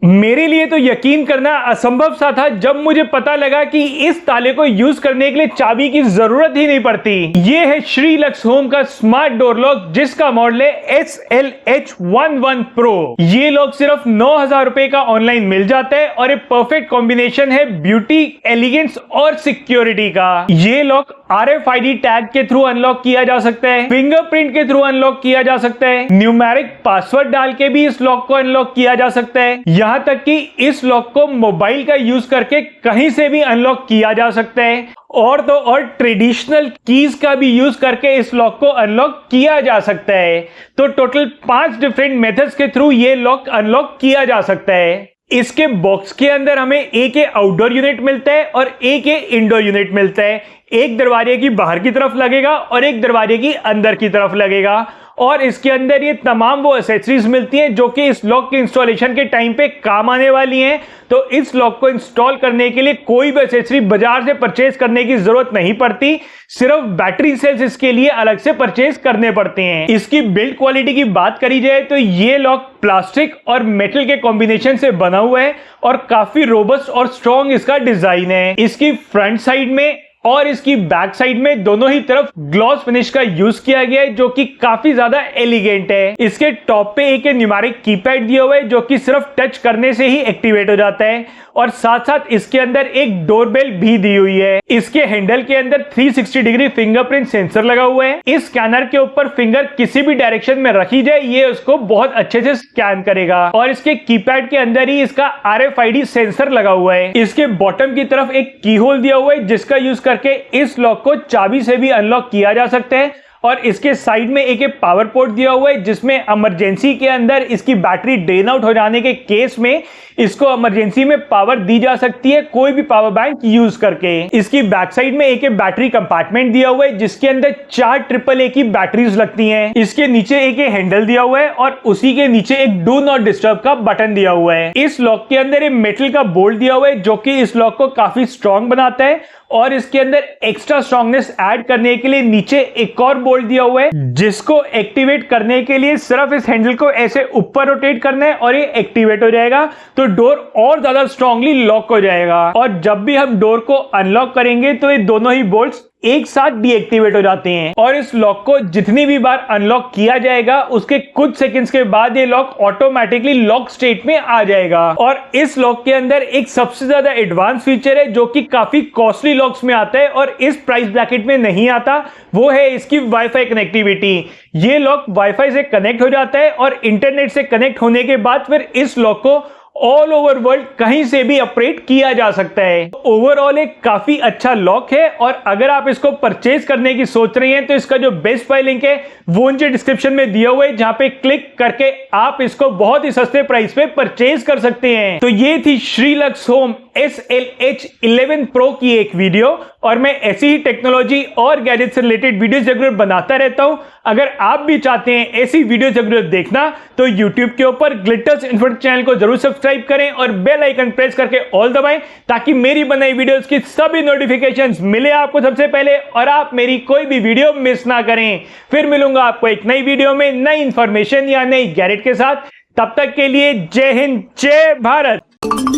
मेरे लिए तो यकीन करना असंभव सा था जब मुझे पता लगा कि इस ताले को यूज करने के लिए चाबी की जरूरत ही नहीं पड़ती। ये है श्रीलक्स होम का स्मार्ट डोर लॉक, जिसका मॉडल है SLH11 Pro। ये लॉक सिर्फ 9,000 रुपए का ऑनलाइन मिल जाता है और एक परफेक्ट कॉम्बिनेशन है ब्यूटी, एलिगेंस और सिक्योरिटी का। ये लॉक RFID टैग के थ्रू अनलॉक किया जा सकता है, फिंगरप्रिंट के थ्रू अनलॉक किया जा सकता है, न्यूमेरिक पासवर्ड डाल के भी इस लॉक को अनलॉक किया जा सकता है, यहां तक कि इस लॉक को मोबाइल का यूज करके कहीं से भी अनलॉक किया जा सकता है। और तो और ट्रेडिशनल कीज का भी यूज करके इस लॉक को अनलॉक किया जा सकता है। तो टोटल 5 डिफरेंट मेथड्स के थ्रू ये लॉक अनलॉक किया जा सकता है। इसके बॉक्स के अंदर हमें एक आउटडोर यूनिट मिलता है और एक इंडोर यूनिट मिलता है। एक दरवाजे की बाहर की तरफ लगेगा और एक दरवाजे की अंदर की तरफ लगेगा। और इसके अंदर ये तमाम वो एसेसरीज मिलती हैं जो कि इस लॉक के इंस्टॉलेशन के टाइम पे काम आने वाली हैं। तो इस लॉक को इंस्टॉल करने के लिए कोई भी एसेसरी बाजार से परचेज करने की जरूरत नहीं पड़ती, सिर्फ बैटरी सेल्स इसके लिए अलग से परचेज करने पड़ते हैं। इसकी बिल्ड क्वालिटी की बात करी जाए तो ये लॉक प्लास्टिक और मेटल के कॉम्बिनेशन से बना हुआ है और काफी रोबस्ट और स्ट्रॉन्ग इसका डिजाइन है। इसकी फ्रंट साइड में और इसकी बैक साइड में दोनों ही तरफ ग्लॉस फिनिश का यूज किया गया है जो कि काफी ज्यादा एलिगेंट है। इसके टॉप पे एक न्यूमेरिक कीपैड दिया हुआ है जो कि सिर्फ टच करने से ही एक्टिवेट हो जाता है और साथ साथ इसके अंदर एक डोरबेल भी दी हुई है। इसके हैंडल के अंदर 360 डिग्री फिंगरप्रिंट सेंसर लगा हुआ है। इस स्कैनर के ऊपर फिंगर किसी भी डायरेक्शन में रखी जाए ये उसको बहुत अच्छे से स्कैन करेगा और इसके कीपैड के अंदर ही इसका RFID सेंसर लगा हुआ है। इसके बॉटम की तरफ एक की होल दिया हुआ है जिसका यूज करके इस लॉक को चाबी से भी अनलॉक किया जा सकता है और इसके साइड में एक पावर पोर्ट दिया हुआ है जिसमें इमरजेंसी के अंदर इसकी बैटरी ड्रेन आउट हो जाने के केस में इसको इमरजेंसी में पावर दी जा सकती है कोई भी पावर बैंक यूज करके। इसकी बैक साइड में एक बैटरी कंपार्टमेंट दिया हुआ है जिसके अंदर 4 AAA की बैटरीज लगती हैं। इसके नीचे एक हैंडल दिया हुआ है और उसी के नीचे एक डू नॉट डिस्टर्ब का बटन दिया हुआ है। इस लॉक के अंदर एक मेटल का बोल्ट दिया हुआ है जो कि इस लॉक को काफी स्ट्रॉन्ग बनाता है और इसके अंदर एक्स्ट्रा स्ट्रॉन्गनेस ऐड करने के लिए नीचे एक और बोल्ट दिया हुआ है जिसको एक्टिवेट करने के लिए सिर्फ इस हैंडल को ऐसे ऊपर रोटेट करना है और ये एक्टिवेट हो जाएगा तो डोर और ज्यादा स्ट्रांगली लॉक हो जाएगा। और जब भी हम डोर को अनलॉक करेंगे तो ये दोनों ही बोल्ट्स एक साथ डीएक्टिवेट हो जाते हैं और इस लॉक को जितनी भी बार अनलॉक किया जाएगा उसके कुछ सेकंड्स के बाद ये लॉक ऑटोमेटिकली लॉक स्टेट में आ जाएगा। और इस लॉक के अंदर एक सबसे ज्यादा एडवांस फीचर है जो कि काफी कॉस्टली लॉक्स में आता है और इस प्राइस ब्रैकेट में नहीं आता, वो है इसकी वाईफाई कनेक्टिविटी। ये लॉक वाईफाई से कनेक्ट हो जाता है और इंटरनेट से कनेक्ट होने के बाद फिर इस लॉक को ऑल ओवर वर्ल्ड कहीं से भी ऑपरेट किया जा सकता है। ओवरऑल एक काफी अच्छा लॉक है और अगर आप इसको परचेज करने की सोच रहे हैं तो इसका जो बेस्ट बाय लिंक है वो नीचे डिस्क्रिप्शन में दिया हुआ है जहां पे क्लिक करके आप इसको बहुत ही सस्ते प्राइस पे परचेज कर सकते हैं। तो ये थी श्रीलक्स होम SLH11 Pro की एक वीडियो और मैं ऐसी ही टेक्नोलॉजी और गैजेट से रिलेटेड वीडियोस रेगुलर बनाता रहता हूं। अगर आप भी चाहते हैं ऐसी वीडियोस रेगुलर देखना तो YouTube के ऊपर ग्लिटर्स इन्फोटेक चैनल को जरूर सब्सक्राइब करें और बेल आइकन प्रेस करके ऑल दबाएं ताकि मेरी बनाई वीडियोस की सभी नोटिफिकेशंस मिले आपको सबसे पहले और आप मेरी कोई भी वीडियो मिस ना करें। फिर मिलूंगा आपको एक नई वीडियो में नई इंफॉर्मेशन या नई गैजेट के साथ। तब तक के लिए जय हिंद, जय भारत।